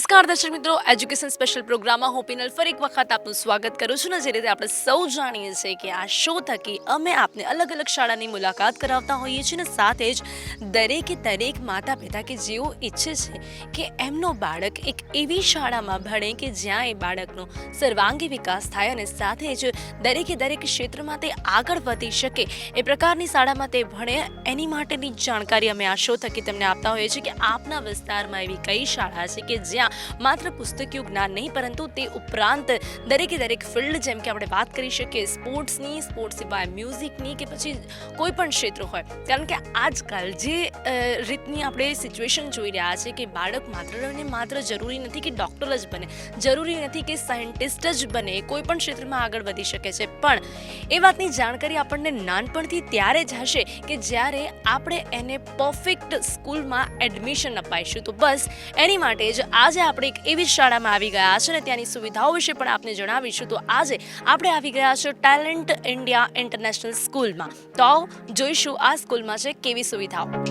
નમસ્કાર દર્શક મિત્રો, એજ્યુકેશન સ્પેશિયલ પ્રોગ્રામમાં હું પિનલ ફરી એક વખત આપનું સ્વાગત કરું છું ને. જે રીતે આપણે સૌ જાણીએ છીએ કે આ શો થકી અમે આપને અલગ અલગ શાળાની મુલાકાત કરાવતા હોઈએ છીએ ને સાથે જ દરેક માતા પિતા કે જેઓ ઈચ્છે છે કે એમનો બાળક એક એવી શાળામાં ભણે કે જ્યાં એ બાળકનો સર્વાંગી વિકાસ થાય અને સાથે જ દરેક ક્ષેત્રમાં તે આગળ વધી શકે એ પ્રકારની શાળામાં તે ભણે, એની માટેની જાણકારી અમે આ શો થકી તમને આપતા હોઈએ છીએ કે આપના વિસ્તારમાં એવી કઈ શાળા છે કે જ્યાં માત્ર પુસ્તકીય જ્ઞાન નહીં પરંતુ તે ઉપરાંત દરેક ફિલ્ડ, જેમ કે આપણે વાત કરી શકીએ સ્પોર્ટ્સની, સ્પોર્ટ્સ સિવાય મ્યુઝિકની કે પછી કોઈ પણ ક્ષેત્ર હોય. કારણ કે આજકાલ જે રીતની આપણે સિચ્યુએશન જોઈ રહ્યા છે કે બાળક માત્ર જરૂરી નથી કે ડૉક્ટર જ બને, જરૂરી નથી કે સાયન્ટિસ્ટ જ બને, કોઈ પણ ક્ષેત્રમાં આગળ વધી શકે છે. પણ એ વાતની જાણકારી આપણને નાનપણથી ત્યારે જ હશે કે જ્યારે આપણે એને પરફેક્ટ સ્કૂલમાં એડમિશન અપાઈશું. તો બસ એની માટે જ આજે આપણે એક એવી શાળામાં આવી ગયા છે ને ત્યાંની સુવિધાઓ વિશે પણ આપને જણાવીશું. તો આજે આપણે આવી ગયા છે ટેલેન્ટ ઇન્ડિયા ઇન્ટરનેશનલ સ્કૂલમાં. તો જોઈશું આ સ્કૂલમાં છે કેવી સુવિધાઓ.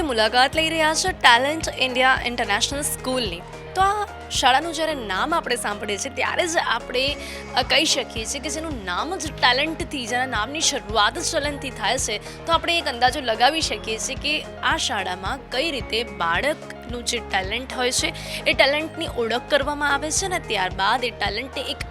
મુલાકાત લઈ રહ્યા છે ટેલેન્ટ ઇન્ડિયા ઇન્ટરનેશનલ સ્કૂલની. તો આ શાળાનું જ્યારે નામ આપણે સાંભળીએ છીએ ત્યારે જ આપણે કહી શકીએ છીએ કે જેનું નામ જ ટેલેન્ટથી, જેના નામની શરૂઆત જ ટેલેન્ટથી થાય છે, તો આપણે એક અંદાજો લગાવી શકીએ છીએ કે આ શાળામાં કઈ રીતે બાળકનું જે ટેલેન્ટ હોય છે એ ટેલેન્ટની ઓળખ કરવામાં આવે છે અને ત્યારબાદ એ ટેલેન્ટને એક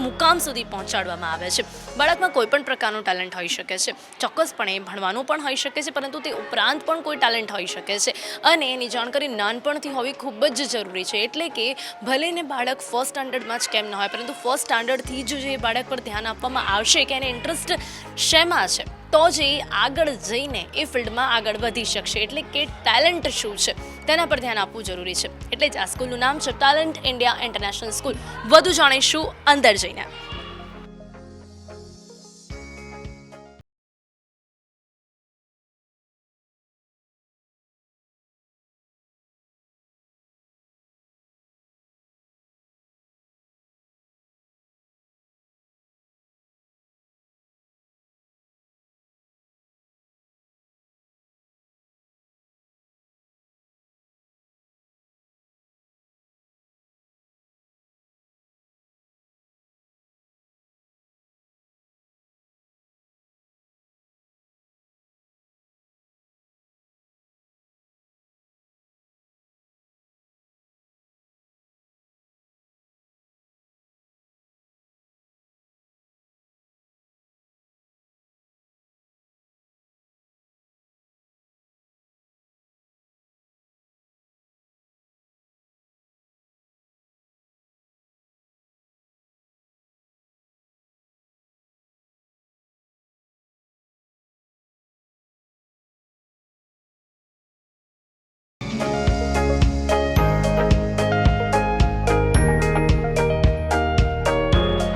મુકામ સુધી પહોંચાડવામાં આવે છે. બાળકમાં કોઈ પણ પ્રકારનું ટેલેન્ટ હોઈ શકે છે, ચોક્કસપણે ભણવાનું પણ હોઈ શકે છે, પરંતુ તે ઉપરાંત પણ કોઈ ટેલેન્ટ હોઈ શકે છે અને એની જાણકારી નાનપણથી હોવી ખૂબ જ જરૂરી છે. એટલે કે ભલે ને બાળક ફર્સ્ટ સ્ટાન્ડર્ડમાં જ કેમ ન હોય, પરંતુ ફર્સ્ટ સ્ટાન્ડર્ડથી જ જે બાળક પર ધ્યાન આપવામાં આવશે કે એને ઇન્ટરેસ્ટ શેમાં છે, તો જ એ આગળ જઈને એ ફિલ્ડમાં આગળ વધી શકશે. એટલે કે ટેલેન્ટ શું છે તેના પર ધ્યાન આપવું જરૂરી છે. એટલે જ આ સ્કૂલનું નામ છે ટેલેન્ટ ઇન્ડિયા ઇન્ટરનેશનલ સ્કૂલ. વધુ જાણીશું અંદર જઈને.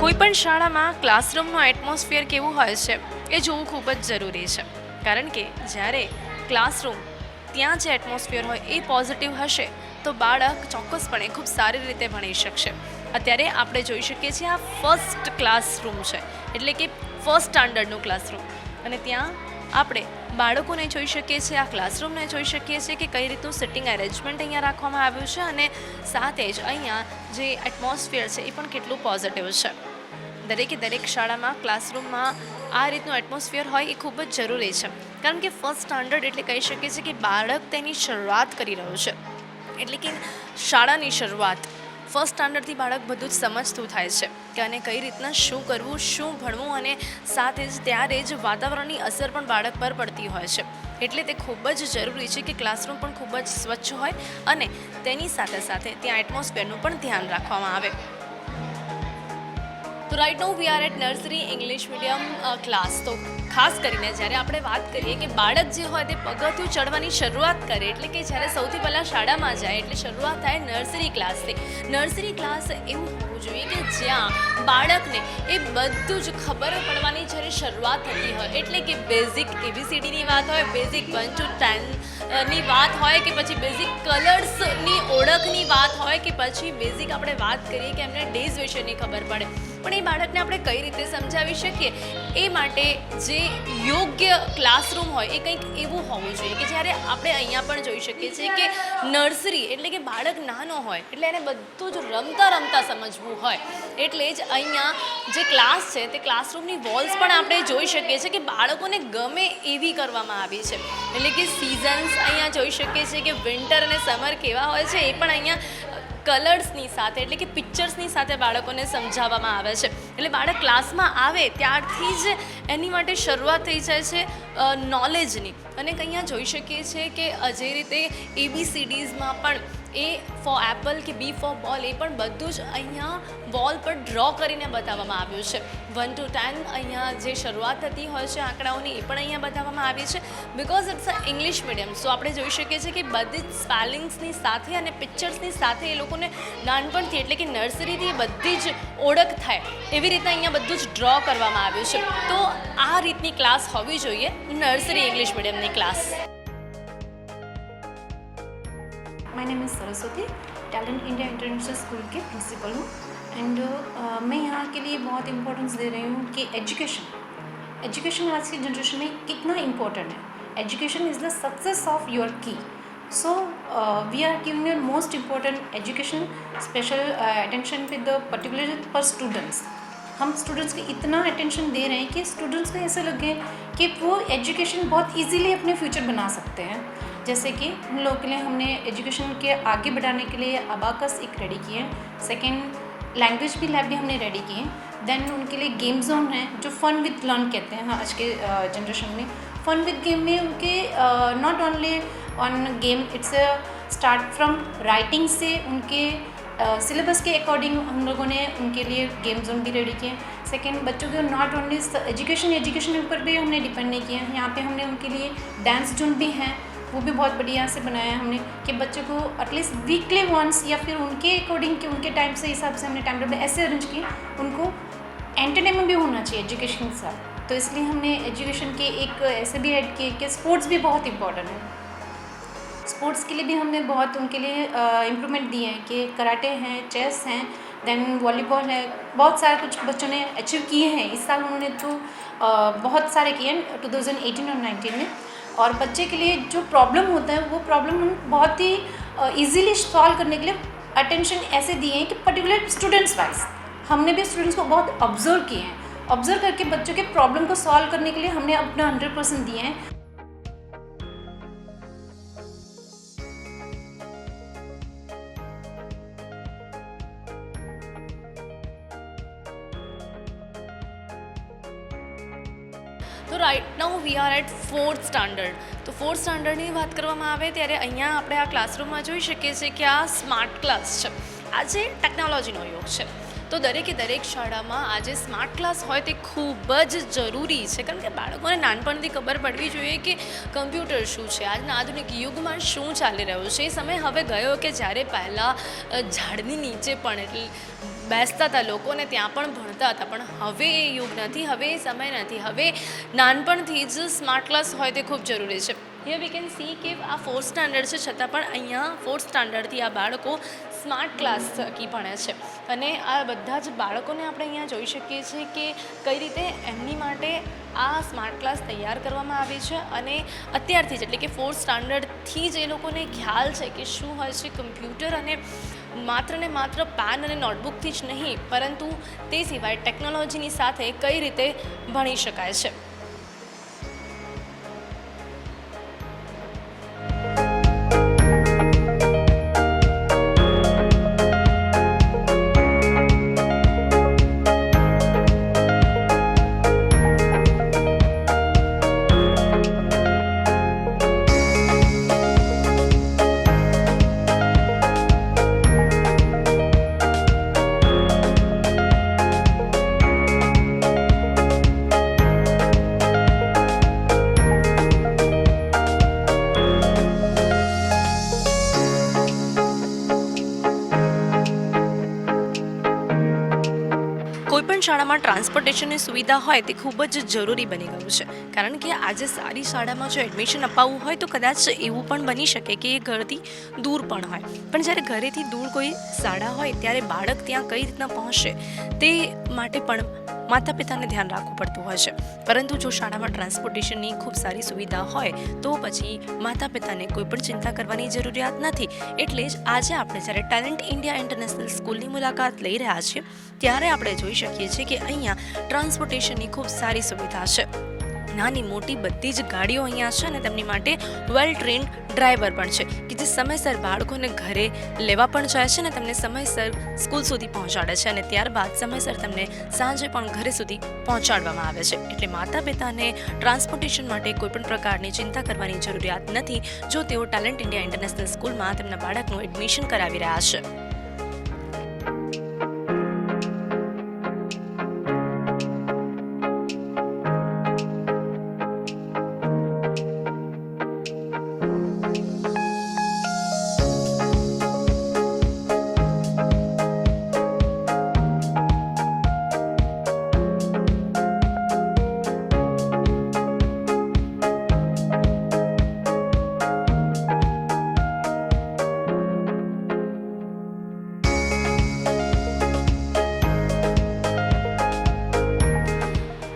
કોઈપણ શાળામાં ક્લાસરૂમનું એટમોસ્ફિયર કેવું હોય છે એ જોવું ખૂબ જ જરૂરી છે. કારણ કે જ્યારે ક્લાસરૂમ ત્યાં જે એટમોસ્ફિયર હોય એ પોઝિટિવ હશે તો બાળક ચોક્કસપણે ખૂબ સારી રીતે ભણી શકશે. અત્યારે આપણે જોઈ શકીએ છીએ આ ફર્સ્ટ ક્લાસરૂમ છે, એટલે કે ફર્સ્ટ સ્ટાન્ડર્ડનું ક્લાસરૂમ, અને ત્યાં આપણે બાળકોને જોઈ શકીએ છીએ, આ ક્લાસરૂમને જોઈ શકીએ છીએ કે કઈ રીતનું સિટિંગ એરેન્જમેન્ટ અહીંયા રાખવામાં આવ્યું છે અને સાથે જ અહીંયા જે એટમોસ્ફિયર છે એ પણ કેટલું પોઝિટિવ છે. દરેક શાળામાં ક્લાસરૂમમાં આ રીતનું એટમોસ્ફિયર હોય એ ખૂબ જ જરૂરી છે. કારણ કે ફર્સ્ટ સ્ટાન્ડર્ડ એટલે કહી શકીએ છીએ કે બાળક તેની શરૂઆત કરી રહ્યું છે, એટલે કે શાળાની શરૂઆત. ફર્સ્ટ સ્ટાન્ડર્ડથી બાળક બધું જ સમજતું થાય છે કે અને કઈ રીતના શું કરવું, શું ભણવું, અને સાથે જ ત્યારે જ વાતાવરણની અસર પણ બાળક પર પડતી હોય છે. એટલે તે ખૂબ જ જરૂરી છે કે ક્લાસરૂમ પણ ખૂબ જ સ્વચ્છ હોય અને તેની સાથે ત્યાં એટમોસ્ફિયરનું પણ ધ્યાન રાખવામાં આવે. તો right now we are at nursery English medium class. તો ખાસ કરીને જ્યારે આપણે વાત કરીએ કે બાળક જે હોય તે પગથિયું ચડવાની શરૂઆત કરે, એટલે કે જ્યારે સૌથી પહેલાં શાળામાં જાય એટલે શરૂઆત થાય નર્સરી ક્લાસથી. નર્સરી ક્લાસ એવું હોવું જોઈએ કે જ્યાં બાળકને એ બધું જ ખબર પડવાની જ્યારે શરૂઆત થતી હોય, એટલે કે બેઝિક ABCDની વાત હોય, બેઝિક 1 to 10 ની વાત હોય, કે પછી બેઝિક કલર્સની ઓળખની વાત હોય, કે પછી બેઝિક આપણે વાત કરીએ કે એમને ડેઝ વિશેની ખબર પડે. પણ એ બાળકને આપણે કઈ રીતે સમજાવી શકીએ, એ માટે જે યોગ્ય ક્લાસરૂમ હોય એ કંઈક એવું હોવું જોઈએ કે જ્યારે આપણે અહીંયા પણ જોઈ શકીએ છીએ કે નર્સરી એટલે કે બાળક નાનો હોય એટલે એને બધું જ રમતા રમતા સમજવું હોય. એટલે જ અહીંયા જે ક્લાસ છે તે ક્લાસરૂમની વોલ્સ પણ આપણે જોઈ શકીએ છીએ કે બાળકોને ગમે એવી કરવામાં આવી છે. એટલે કે સિઝન્સ અહીંયા જોઈ શકીએ છીએ કે વિન્ટર અને સમર કેવા હોય છે એ પણ અહીંયા કલર્સની સાથે એટલે કે પિક્ચર્સની સાથે બાળકોને સમજાવવામાં આવે છે. એટલે બાળક ક્લાસમાં આવે ત્યારથી જ એની માટે શરૂઆત થઈ જાય છે નોલેજની. અને અહીંયા જોઈ શકીએ છીએ કે જે રીતે ABCDsમાં પણ A ફોર એપલ કે B ફોર બોલ એ પણ બધું જ અહીંયા વોલ પર ડ્રો કરીને બતાવવામાં આવ્યું છે. 1 to 10 અહીંયા જે શરૂઆત થતી હોય છે આંકડાઓની એ પણ અહીંયા બતાવવામાં આવી છે. Because it's a English medium, so આપણે જોઈ શકીએ છીએ કે બધી જ સ્પેલિંગ્સની સાથે અને પિક્ચર્સની સાથે એ લોકોને નાનપણથી એટલે કે નર્સરીથી બધી જ ઓળખ થાય એવી રીતના અહીંયા બધું જ ડ્રો કરવામાં આવ્યું છે. તો આ રીતની ક્લાસ હોવી જોઈએ નર્સરી ઇંગ્લિશ મીડિયમની class. My name is Saraswati, Talent India International School के प्रिंसिपल हूँ. एंड मैं यहाँ के लिए बहुत इम्पोर्टेंस दे रही हूँ कि एजुकेशन आज की जनरेशन में कितना इम्पोर्टेंट है. Education is the success of your key. So we are giving the most important education special attention with the particular पर स्टूडेंट्स. हम स्टूडेंट्स को इतना अटेंशन दे रहे हैं कि स्टूडेंट्स को ऐसा लगे कि वो एजुकेशन बहुत ईजीली अपने फ्यूचर बना सकते हैं. जैसे कि उन लोगों के लिए हमने एजुकेशन के आगे बढ़ाने के लिए अबाकस एक रेडी किए हैं. सेकेंड लैंग्वेज भी लैब भी हमने रेडी किए हैं. देन उनके लिए गेम जोन है जो फ़न विद लर्न कहते हैं. हाँ, आज के जनरेशन में फ़न विद गेम में उनके not only on game, it's start from writing से उनके सिलेबस के अकॉर्डिंग हम लोगों ने उनके लिए गेम जोन भी रेडी किए. सेकेंड, बच्चों के नॉट ओनली एजुकेशन पर भी हमने डिपेंड नहीं किया है. यहाँ पे हमने उनके लिए डांस जोन भी हैं, वो भी बहुत बढ़िया से बनाया है हमने कि बच्चों को एटलीस्ट वीकली वंस या फिर उनके अकॉर्डिंग कि उनके टाइम से हिसाब से हमने टाइम टेबल ऐसे अरेंज किए उनको एंटरटेनमेंट भी होना चाहिए एजुकेशन के साथ. तो इसलिए हमने एजुकेशन के एक ऐसे भी ऐड किए कि स्पोर्ट्स भी बहुत इंपॉर्टेंट है. स्पोर्ट्स के लिए भी हमने बहुत उनके लिए इम्प्रूवमेंट दिए हैं कि कराटे हैं, चेस हैं, देन वॉलीबॉल है. बहुत सारे कुछ बच्चों ने अचीव किए हैं इस साल. उन्होंने तो बहुत सारे किए हैं 2018 और 19 में. और बच्चे के लिए जो प्रॉब्लम होता है वो प्रॉब्लम हम बहुत ही ईजीली सॉल्व करने के लिए अटेंशन ऐसे दिए हैं कि पर्टिकुलर स्टूडेंट्स वाइज हमने भी स्टूडेंट्स को बहुत ऑब्जर्व किए हैं. ऑब्जर्व करके बच्चों के प्रॉब्लम को सॉल्व करने के लिए हमने अपना 100% दिए हैं. તો right now we are at 4th standard. તો 4th સ્ટાન્ડર્ડની વાત કરવામાં આવે ત્યારે અહીંયા આપણે આ ક્લાસરૂમમાં જોઈ શકીએ છીએ કે આ સ્માર્ટ ક્લાસ છે. આજે ટેકનોલોજીનો યુગ છે, તો દરેક શાળામાં આજે સ્માર્ટ ક્લાસ હોય તે ખૂબ જ જરૂરી છે. કારણ કે બાળકોને નાનપણથી ખબર પડવી જોઈએ કે કમ્પ્યુટર શું છે, આજના આધુનિક યુગમાં શું ચાલી રહ્યું છે. એ સમય હવે ગયો કે જ્યારે પહેલાં ઝાડની નીચે પણ એટલે બેસતા હતા લોકોને, ત્યાં પણ ભણતા હતા. પણ હવે એ યુગ નથી, હવે એ સમય નથી. હવે નાનપણથી જ સ્માર્ટ ક્લાસ હોય તે ખૂબ જરૂરી છે. હિયર વી કેન સી કે આ 4th સ્ટાન્ડર્ડ છે, છતાં પણ અહીંયા 4th સ્ટાન્ડર્ડથી આ બાળકો સ્માર્ટ ક્લાસ થકી ભણે છે. અને આ બધા જ બાળકોને આપણે અહીંયા જોઈ શકીએ છીએ કે કઈ રીતે એમની માટે આ સ્માર્ટ ક્લાસ તૈયાર કરવામાં આવી છે. અને અત્યારથી જ એટલે કે 4th સ્ટાન્ડર્ડથી જ એ લોકોને ખ્યાલ છે કે શું હોય છે કમ્પ્યુટર. અને માત્ર ને માત્ર પેન અને નોટબુકથી જ નહીં, પરંતુ તે સિવાય ટેકનોલોજીની સાથે કઈ રીતે ભણી શકાય છે. પણ શાળામાં ટ્રાન્સપોર્ટેશનની સુવિધા હોય તે ખૂબ જ જરૂરી બની ગયું છે, કારણ કે આજે સારી શાળામાં જો એડમિશન અપાવવું હોય તો કદાચ એવું પણ બની શકે કે એ ઘરથી દૂર પણ હોય, પણ જ્યારે ઘરેથી દૂર કોઈ શાળા હોય ત્યારે બાળક ત્યાં કઈ રીતના પહોંચે તે માટે પણ માતા પિતાને ધ્યાન રાખવું પડતું હોય છે. પરંતુ જો શાળામાં ટ્રાન્સપોર્ટેશનની ખૂબ સારી સુવિધા હોય તો પછી માતા પિતાને કોઈ પણ ચિંતા કરવાની જરૂરિયાત નથી. એટલે જ આજે આપણે જ્યારે ટેલેન્ટ ઇન્ડિયા ઇન્ટરનેશનલ સ્કૂલની મુલાકાત લઈ રહ્યા છીએ ત્યારે આપણે જોઈ શકીએ છીએ કે અહીંયા ટ્રાન્સપોર્ટેશનની ખૂબ સારી સુવિધા છે. નાની મોટી બધી જ ગાડીઓ અહીંયા છે અને તેમની માટે વેલ ટ્રેન્ડ ડ્રાઈવર પણ છે કે જે સમયસર બાળકોને ઘરે લેવા પણ જાય છે અને તેમને સમયસર સ્કૂલ સુધી પહોંચાડે છે અને ત્યારબાદ સમયસર તેમને સાંજે પણ ઘરે સુધી પહોંચાડવામાં આવે છે. એટલે માતા પિતાને ટ્રાન્સપોર્ટેશન માટે કોઈપણ પ્રકારની ચિંતા કરવાની જરૂરિયાત નથી જો તેઓ ટેલેન્ટ ઇન્ડિયા ઇન્ટરનેશનલ સ્કૂલમાં તેમના બાળકનું એડમિશન કરાવી રહ્યા છે.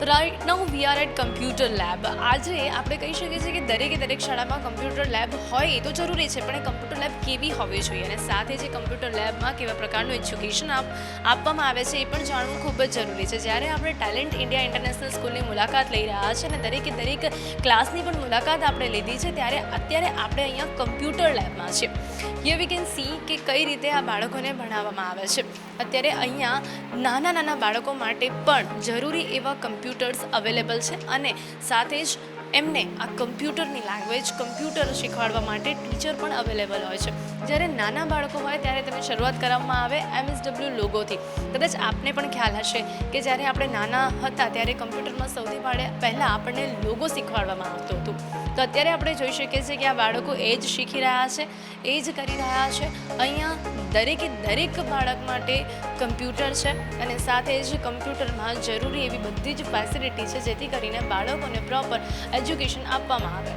Right now we are at computer lab. આજે આપણે કહી શકીએ છીએ કે દરેક શાળામાં કમ્પ્યુટર લેબ હોય એ તો જરૂરી છે, પણ એ કમ્પ્યુટર લેબ કેવી હોવી જોઈએ અને સાથે જે કમ્પ્યુટર લેબમાં કેવા પ્રકારનું એજ્યુકેશન આપવામાં આવે છે એ પણ જાણવું ખૂબ જ જરૂરી છે. જ્યારે આપણે ટેલેન્ટ ઇન્ડિયા ઇન્ટરનેશનલ સ્કૂલની મુલાકાત લઈ રહ્યા છે અને દરેક ક્લાસની પણ મુલાકાત આપણે લીધી છે, ત્યારે અત્યારે આપણે અહીંયા કમ્પ્યુટર લેબમાં છીએ. હિયર વી કેન સી કે કઈ રીતે આ બાળકોને ભણાવવામાં આવે છે. અત્યારે અહીંયા નાના બાળકો માટે પણ જરૂરી એવા કમ્પ્યુટર્સ અવેલેબલ છે અને સાથે જ એમને આ કમ્પ્યુટરની લેંગ્વેજ કમ્પ્યુટર શીખવાડવા માટે ટીચર પણ અવેલેબલ હોય છે. જ્યારે નાના બાળકો હોય ત્યારે તેમને શરૂઆત કરવામાં આવે MSW લોગોથી. કદાચ આપને પણ ખ્યાલ હશે કે જ્યારે આપણે નાના હતા ત્યારે કમ્પ્યુટરમાં સૌથી પહેલાં આપણને લોગો શીખવાડવામાં આવતો હતો. તો અત્યારે આપણે જોઈ શકીએ છીએ કે આ બાળકો એ જ શીખી રહ્યા છે, એ જ કરી રહ્યા છે. અહીંયા દરેક બાળક માટે કમ્પ્યુટર છે અને સાથે જ કમ્પ્યુટરમાં જરૂરી એવી બધી જ ફેસિલિટી છે જેથી કરીને બાળકોને પ્રોપર એજ્યુકેશન આપવામાં આવે.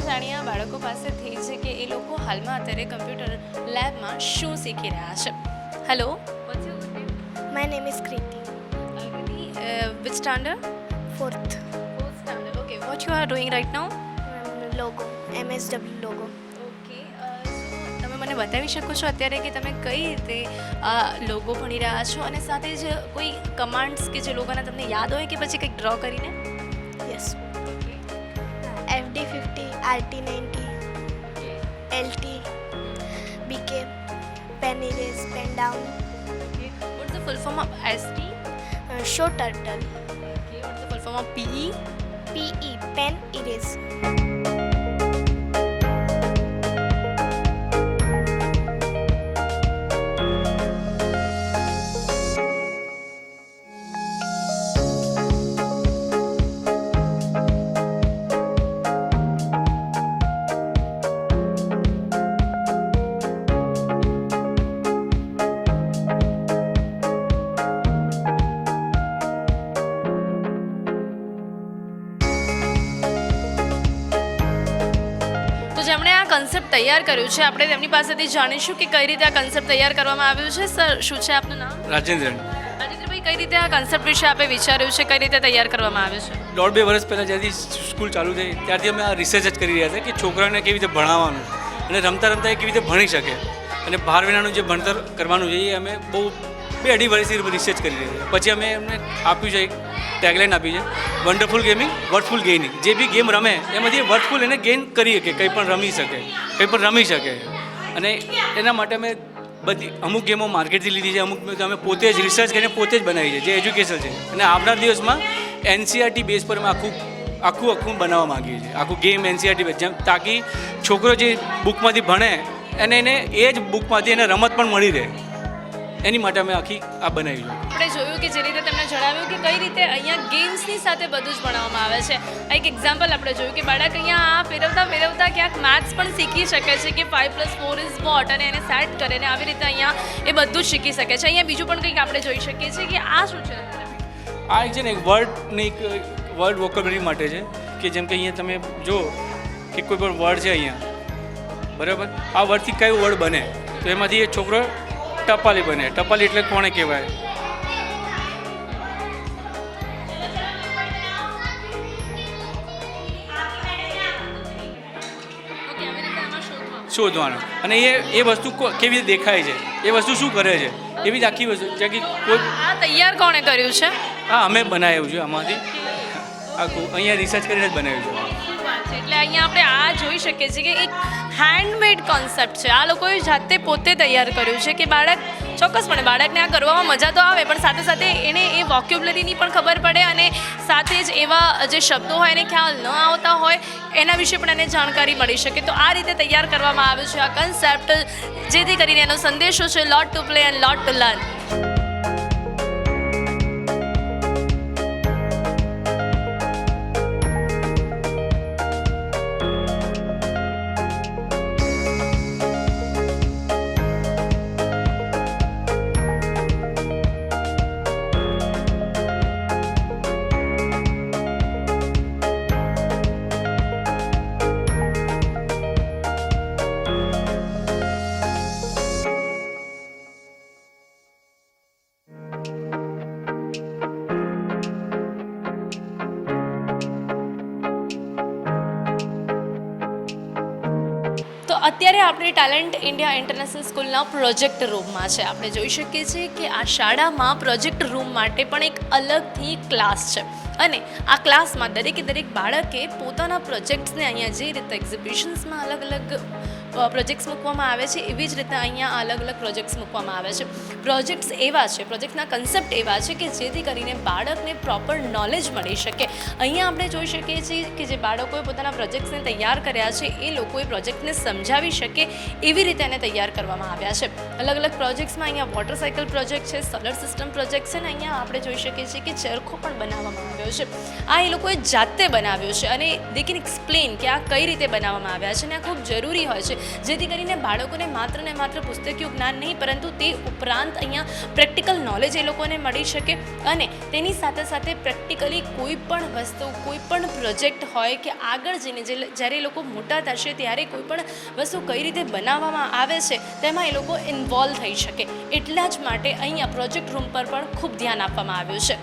જાણીએ બાળકો પાસેથી છે કે એ લોકો હાલમાં અત્યારે કમ્પ્યુટર લેબમાં શું શીખી રહ્યા છે. Hello, what's your name? My name is Kriti. Which standard? Fourth. Fourth standard. Okay, what you are doing right now? Logo. MSW logo. Okay, તમે મને બતાવી શકો છો અત્યારે કે તમે કઈ રીતે આ લોગો ભણી રહ્યા છો અને સાથે જ કોઈ કમાન્ડ્સ કે જે લોકોના તમને યાદ હોય કે પછી કંઈક ડ્રો કરીને? Yes. FD50, RT90, LT, BK, pen erase, pen down. Okay. What's the full form of ST? Show turtle. Okay. What's the full form of PE? PE, pen erase. જેમણે આ કન્સેપ્ટ તૈયાર કર્યું છે આપણે તેમની પાસેથી જાણીશું કે કઈ રીતે આ કન્સેપ્ટ તૈયાર કરવામાં આવ્યું છે. સર, શું છે આપનું નામ? રાજેન્દ્રન. રાજેન્દ્રભાઈ, કઈ રીતે આ કન્સેપ્ટ વિશે આપે વિચાર્યું છે, કઈ રીતે તૈયાર કરવામાં આવ્યું છે? 1.5-2 વર્ષ પહેલાં જ્યારથી સ્કૂલ ચાલુ થઈ ત્યારથી અમે આ રિસર્ચ જ કરી રહ્યા હતા કે છોકરાને કેવી રીતે ભણાવવાનું અને રમતા રમતા એ કેવી રીતે ભણી શકે અને બહાર વિનાનું જે ભણતર કરવાનું છે એ અમે બહુ 2.5 વર્ષથી રિસર્ચ કરી રહી છે. પછી અમે એમને આપ્યું છે, એક ટેગલાઇન આપી છે, વન્ડરફુલ ગેમિંગ વર્થફુલ ગેઇનિંગ. જે બી ગેમ રમે એમાંથી વર્થફુલ એને ગેઇન કરી શકે, કંઈ પણ રમી શકે, કંઈ પણ રમી શકે. અને એના માટે અમે બધી અમુક ગેમો માર્કેટથી લીધી છે, અમુક અમે પોતે જ રિસર્ચ કરીને પોતે જ બનાવી છે, જે એજ્યુકેશન છે. અને આવનાર દિવસમાં NCERT બેઝ પર અમે આખું બનાવવા માગીએ છીએ, આખું ગેમ NCERT બેઝ, જેમ તાકી છોકરો જે બુકમાંથી ભણે અને એને એ જ બુકમાંથી એને રમત પણ મળી રહે. એની માટે અમે આ બનાવી છે. આપણે જોયું કે જે રીતે તેમણે જણાવ્યું કે કઈ રીતે અહીંયા ગેમ્સની સાથે બધું જ ભણાવવામાં આવે છે. એક એક્ઝામ્પલ આપણે જોયું કે બાળક અહીંયા આ ફેરવતા ક્યાંક મેથ્સ પણ શીખી શકે છે કે 5+4 ઇઝ વોટ, અને એને સેટ કરે ને આવી રીતે અહીંયા એ બધું જ શીખી શકે છે. અહીંયા બીજું પણ કંઈક આપણે જોઈ શકીએ છીએ કે આ શું છે? આ એક છે ને એક વર્ડ વોકેબ્યુલરી માટે છે, કે જેમ કે અહીંયા તમે જો કે કોઈ પણ વર્ડ છે અહીંયા, બરાબર, આ વર્ડથી કયો વર્ડ બને, તો એમાંથી એ છોકરો ટપાલી બને. ટપાલી એટલે કોણે કહેવાય? શોધવાનું. અને એ વસ્તુ કેવી રીતે દેખાય છે, એ વસ્તુ શું કરે છે, એવી જ આખી વસ્તુ છે. કે કોઈ આ તૈયાર કોણે કર્યું છે? હા, અમે બનાવ્યું છે આમાંથી, આખું અહીંયા રિસર્ચ કરીને જ બનાવ્યું છે. એટલે અહીંયા આપણે આ જોઈ શકીએ છીએ કે એક હેન્ડમેડ કોન્સેપ્ટ છે. આ લોકોએ જાતે પોતે તૈયાર કર્યું છે કે ચોક્કસપણે બાળકને આ કરવામાં મજા તો આવે, પણ સાથે સાથે એને એ વોક્યુબલરીની પણ ખબર પડે, અને સાથે જ એવા જે શબ્દો હોય એને ખ્યાલ ન આવતા હોય એના વિશે પણ એને જાણકારી મળી શકે. તો આ રીતે તૈયાર કરવામાં આવ્યું છે આ કન્સેપ્ટ, જેથી કરીને એનો સંદેશો છે લોટ to play and lot to learn. તો અત્યારે આપણે ટેલેન્ટ ઇન્ડિયા ઇન્ટરનેશનલ સ્કૂલના પ્રોજેક્ટ રૂમમાં છે. આપણે જોઈ શકીએ છીએ કે આ શાળામાં પ્રોજેક્ટ રૂમ માટે પણ એક અલગથી ક્લાસ છે, અને આ ક્લાસમાં દરેક બાળકે પોતાના પ્રોજેક્ટ્સને અહીંયા જે રીતે એક્ઝિબિશન્સમાં અલગ પ્રોજેક્ટ્સ મૂકવામાં આવે છે, એવી જ રીતે અહીંયા અલગ પ્રોજેક્ટ્સ મૂકવામાં આવે છે. પ્રોજેક્ટ્સ એવા છે, પ્રોજેક્ટના કન્સેપ્ટ એવા છે કે જેથી કરીને બાળકને પ્રોપર નોલેજ મળી શકે. અહીંયા આપણે જોઈ શકીએ છીએ કે જે બાળકોએ પોતાના પ્રોજેક્ટ્સને તૈયાર કર્યા છે એ લોકોએ પ્રોજેક્ટને સમજાવી શકે એવી રીતે એને તૈયાર કરવામાં આવ્યા છે. અલગ પ્રોજેક્ટ્સમાં અહીંયા વોટર સાયકલ પ્રોજેક્ટ છે, સોલર સિસ્ટમ પ્રોજેક્ટ છે, અને અહીંયા આપણે જોઈ શકીએ છીએ કે ચરખો પણ બનાવવામાં આવ્યો છે. આ એ લોકોએ જાતે બનાવ્યો છે, અને દે કેન એક્સપ્લેન કે આ કઈ રીતે બનાવવામાં આવ્યા છે, અને આ ખૂબ જરૂરી હોય છે, જેથી કરીને બાળકોને માત્ર ને માત્ર પુસ્તકીય જ્ઞાન નહીં, પરંતુ તે ઉપરાંત અહીંયા પ્રેક્ટિકલ નોલેજ એ લોકોને મળી શકે, અને તેની સાથે પ્રેક્ટિકલી કોઈ પણ વસ્તુ, કોઈ પણ પ્રોજેક્ટ હોય કે આગળ જઈને જ્યારે એ લોકો મોટા થશે ત્યારે કોઈ પણ વસ્તુ કઈ રીતે બનાવવામાં આવે છે તેમાં એ લોકો ઇન્વોલ્વ થઈ શકે. એટલા જ માટે અહીંયા પ્રોજેક્ટ રૂમ પર પણ ખૂબ ધ્યાન આપવામાં આવ્યું છે.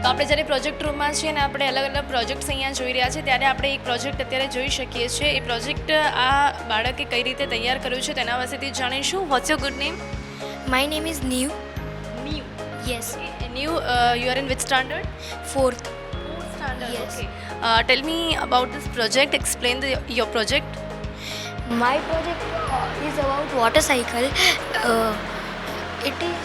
આપણે જ્યારે પ્રોજેક્ટ રૂમમાં છીએ અને આપણે અલગ પ્રોજેક્ટ્સ અહીંયા જોઈ રહ્યા છીએ, ત્યારે આપણે એક પ્રોજેક્ટ અત્યારે જોઈ શકીએ છીએ. એ પ્રોજેક્ટ આ બાળકે કઈ રીતે તૈયાર કર્યું છે તેના વિશેથી જાણીશું. What's your good name? My name is New. New. Yes. New, you are in which standard? Fourth. Fourth standard. Yes. Okay. Tell me about this project. Explain your project. My project is about water cycle. It is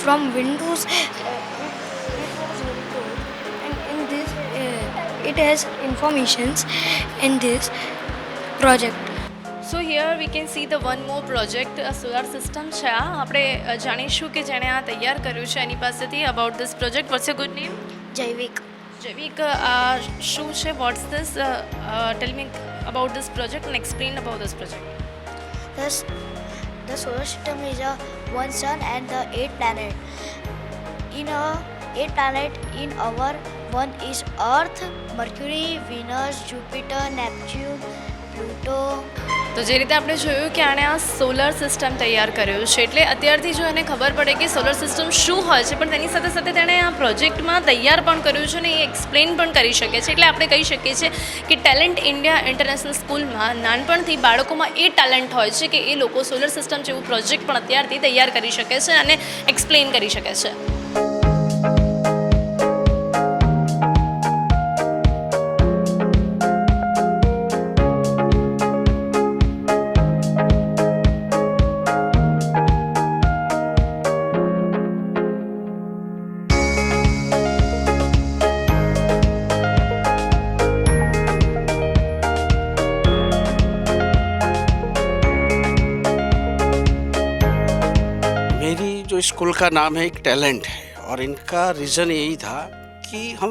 from Windows. It was very good, and in this it has informations in this project. So here we can see the one more project, a solar system છે. આપણે જાણીશું કે જેણે આ તૈયાર કર્યું છે એની પાસેથી about this project. What's your good name? Jaivik. જૈવિક, શું છે? What's this? Tell me about this project and explain about this project. The solar system is a one sun and the 8 planet. In a 8 planet in our one is Earth, Mercury, Venus, Jupiter, Neptune, Pluto. તો જે રીતે આપણે જોયું કે આણે આ solar system તૈયાર કર્યો છે, એટલે અત્યારથી જો એને ખબર પડે કે સોલર સિસ્ટમ શું હોય છે, પણ તેની સાથે સાથે તેણે આ પ્રોજેક્ટમાં તૈયાર પણ કર્યું છે ને એ એક્સપ્લેન પણ કરી શકે છે. એટલે આપણે કહી શકીએ છીએ કે ટેલેન્ટ ઇન્ડિયા ઇન્ટરનેશનલ સ્કૂલમાં નાનપણથી બાળકોમાં એ ટેલેન્ટ હોય છે કે એ લોકો સોલર સિસ્ટમ જેવું પ્રોજેક્ટ પણ અત્યારથી તૈયાર કરી શકે છે અને એક્સપ્લેન કરી શકે છે. मेरी जो स्कूल का नाम है एक टैलेंट है और इनका रीज़न यही था कि हम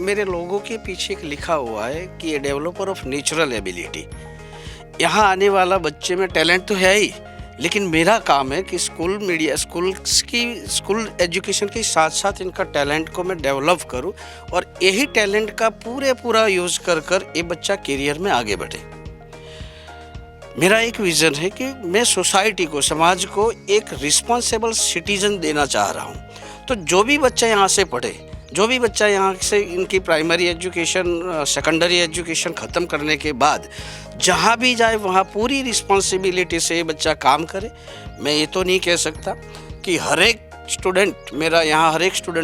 मेरे लोगों के पीछे एक लिखा हुआ है कि ये डेवलपर ऑफ नेचुरल एबिलिटी. यहाँ आने वाला बच्चे में टैलेंट तो है ही, लेकिन मेरा काम है कि स्कूल एजुकेशन के साथ साथ इनका टैलेंट को मैं डेवलप करूँ और यही टैलेंट का पूरा यूज़ कर ये बच्चा करियर में आगे बढ़े. मेरा एक विज़न है कि मैं सोसाइटी को, समाज को एक रिस्पॉन्सिबल सिटीज़न देना चाह रहा हूँ. तो जो भी बच्चा यहाँ से पढ़े, जो भी बच्चा यहाँ से इनकी प्राइमरी एजुकेशन, सेकेंडरी एजुकेशन ख़त्म करने के बाद जहाँ भी जाए वहाँ पूरी रिस्पॉन्सिबिलिटी से ये बच्चा काम करे. मैं ये तो नहीं कह सकता कि हर एक स्टूडेंट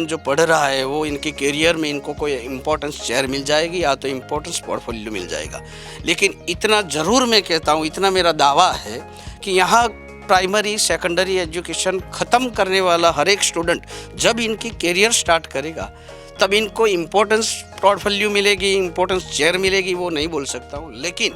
जो पढ़ रहा है वो इनके करियर में इनको कोई इम्पोर्टेंस चेयर मिल जाएगी या तो इम्पोर्टेंस पोर्टफोलियो मिल जाएगा. लेकिन इतना ज़रूर मैं कहता हूँ, इतना मेरा दावा है कि यहाँ प्राइमरी सेकेंडरी एजुकेशन ख़त्म करने वाला हर एक स्टूडेंट जब इनकी करियर स्टार्ट करेगा तब इनको इम्पोर्टेंस पोर्टफोलियो मिलेगी, इम्पोर्टेंस चेयर मिलेगी, वो नहीं बोल सकता हूँ. लेकिन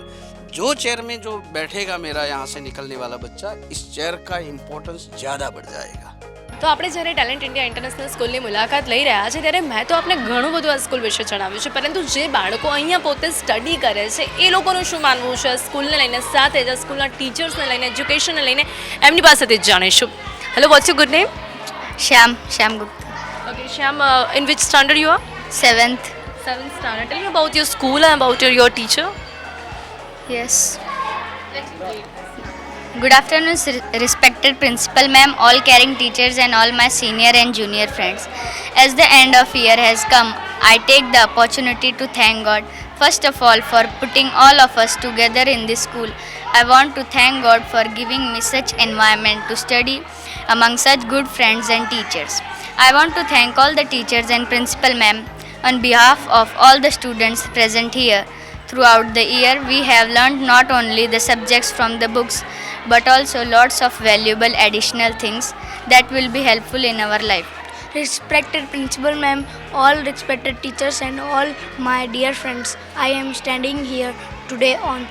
जो चेयर में जो बैठेगा मेरा यहाँ से निकलने वाला बच्चा, इस चेयर का इम्पोर्टेंस ज़्यादा बढ़ जाएगा. તો આપણે જ્યારે ટેલેન્ટ ઇન્ડિયા ઇન્ટરનેશનલ સ્કૂલની મુલાકાત લઈ રહ્યા છે ત્યારે મેં તો આપને ઘણું બધું આ સ્કૂલ વિશે જણાવ્યું છે, પરંતુ જે બાળકો અહીંયા પોતે સ્ટડી કરે છે એ લોકોનું શું માનવું છે સ્કૂલને લઈને, સાથે જ સ્કૂલના ટીચર્સને લઈને, એજ્યુકેશનને લઈને એમની પાસેથી જ જાણીશું. Hello, what's your good name? Shyam Gupta. Okay Shyam, in which standard you are? 7th. 7th standard. Tell me about your school and about your teacher. Yes. Good afternoon, respected principal ma'am, all caring teachers and all my senior and junior friends. As the end of year has come, I take the opportunity to thank God, first of all, for putting all of us together in this school. I want to thank God for giving me such environment to study among such good friends and teachers. I want to thank all the teachers and principal ma'am on behalf of all the students present here. Throughout the year, we have learned not only the subjects from the books, but also lots of valuable additional things that will be helpful in our life. Respected principal ma'am, all respected teachers and all my dear friends, I am standing here today on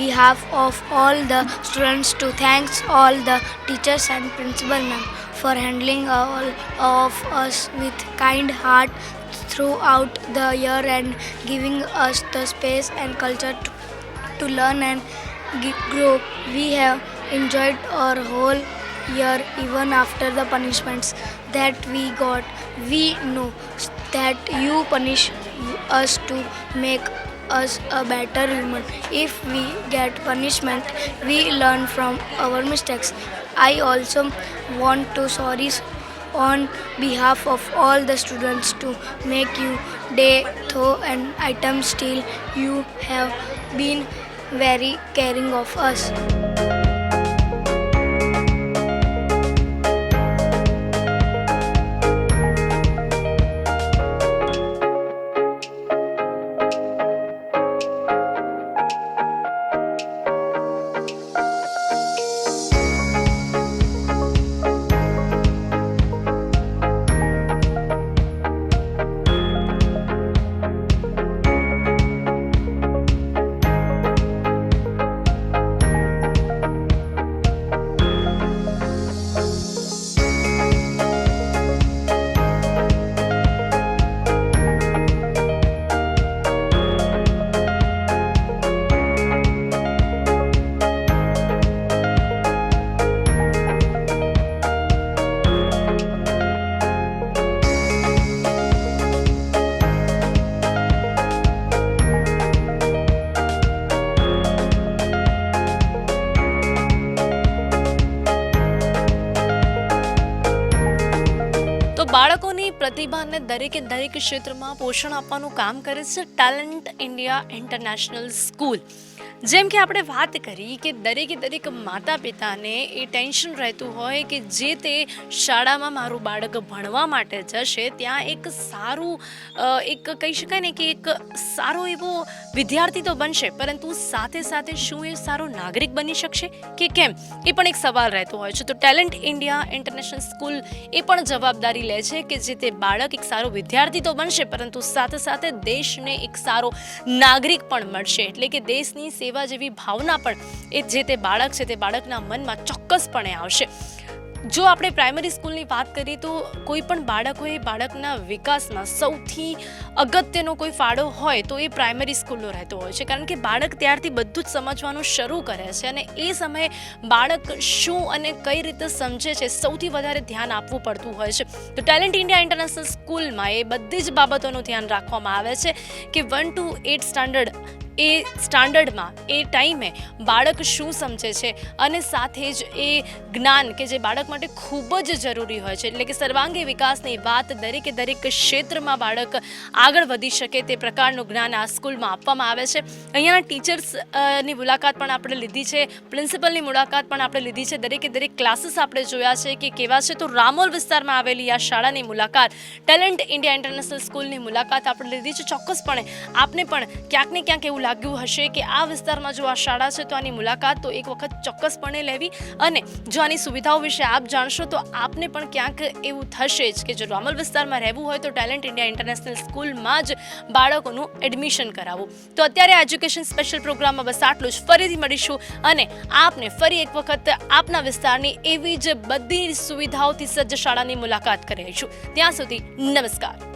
behalf of all the students to thank all the teachers and principal ma'am for handling all of us with kind heart throughout the year and giving us the space and culture to learn and grow. We have enjoyed our whole year even after the punishments that we got. We know that you punish us to make us a better human. If we get punishment, we learn from our mistakes. I also want to sorry on behalf of all the students to make you day through an item still you have been very caring of us. બાળકોની પ્રતિભાને દરેકે દરેક ક્ષેત્રમાં પોષણ આપવાનું કામ કરે છે talent India international school. જેમ કે આપણે વાત કરી કે દરેકે દરેક માતા પિતાને એ ટેન્શન રહેતું હોય કે જે તે શાળામાં મારું બાળક ભણવા માટે જશે ત્યાં એક સારું એક કહી શકાય ને કે એક સારો એવો વિદ્યાર્થી તો બનશે, પરંતુ સાથે સાથે શું એ સારો નાગરિક બની શકશે કે કેમ, એ પણ એક સવાલ રહેતો હોય છે. તો ટેલેન્ટ ઇન્ડિયા ઇન્ટરનેશનલ સ્કૂલ એ પણ જવાબદારી લે છે કે જે તે બાળક એક સારો વિદ્યાર્થી તો બનશે, પરંતુ સાથે સાથે દેશને એક સારો નાગરિક પણ મળશે. એટલે કે દેશની સેવા જેવી ભાવના પણ એ જે તે બાળક છે તે બાળકના મનમાં ચોક્કસપણે આવશે. જો આપણે પ્રાઇમરી સ્કૂલની વાત કરીએ તો કોઈ પણ બાળક હોય એ બાળકના વિકાસમાં સૌથી અગત્યનો કોઈ ફાળો હોય તો એ પ્રાઇમરી સ્કૂલનો રહેતો હોય છે, કારણ કે બાળક ત્યારથી બધું જ સમજવાનું શરૂ કરે છે અને એ સમયે બાળક શું અને કઈ રીતે સમજે છે સૌથી વધારે ધ્યાન આપવું પડતું હોય છે. તો ટેલેન્ટ ઇન્ડિયા ઇન્ટરનેશનલ સ્કૂલમાં એ બધી જ બાબતોનું ધ્યાન રાખવામાં આવે છે કે 1 to 8 સ્ટાન્ડર્ડ એ સ્ટાન્ડર્ડમાં એ ટાઈમે બાળક શું સમજે છે અને સાથે જ એ જ્ઞાન કે જે બાળક માટે ખૂબ જ જરૂરી હોય છે, એટલે કે સર્વાંગી વિકાસની વાત દરેકે દરેક ક્ષેત્રમાં બાળક આગળ વધી શકે તે પ્રકારનું જ્ઞાન આ સ્કૂલમાં આપવામાં આવે છે. અહીંયાના ટીચર્સની મુલાકાત પણ આપણે લીધી છે, પ્રિન્સિપલની મુલાકાત પણ આપણે લીધી છે, દરેકે દરેક ક્લાસીસ આપણે જોયા છે કે કેવા છે. તો રામોલ વિસ્તારમાં આવેલી આ શાળાની મુલાકાત, ટેલેન્ટ ઇન્ડિયા ઇન્ટરનેશનલ સ્કૂલની મુલાકાત આપણે લીધી છે. ચોક્કસપણે આપને પણ ક્યાંક ને ક્યાંક એવું લાગ્યું હશે કે આ વિસ્તારમાં જો આ શાળા છે તો આની મુલાકાત તો એક વખત ચોક્કસપણે લેવી, અને જો આની સુવિધાઓ વિશે આપ જાણશો તો આપને પણ ક્યાંક એવું થશે જ કે જો રામોલ વિસ્તારમાં રહેવું હોય તો ટેલેન્ટ ઇન્ડિયા ઇન્ટરનેશનલ સ્કૂલમાં જ બાળકોનું એડમિશન કરાવવું. તો અત્યારે એજ્યુકેશન સ્પેશિયલ પ્રોગ્રામમાં બસ આટલું જ. ફરીથી મળીશું અને આપને ફરી એક વખત આપના વિસ્તારની એવી જ બધી સુવિધાઓથી સજ્જ શાળાની મુલાકાત કરાવીશું. ત્યાં સુધી નમસ્કાર.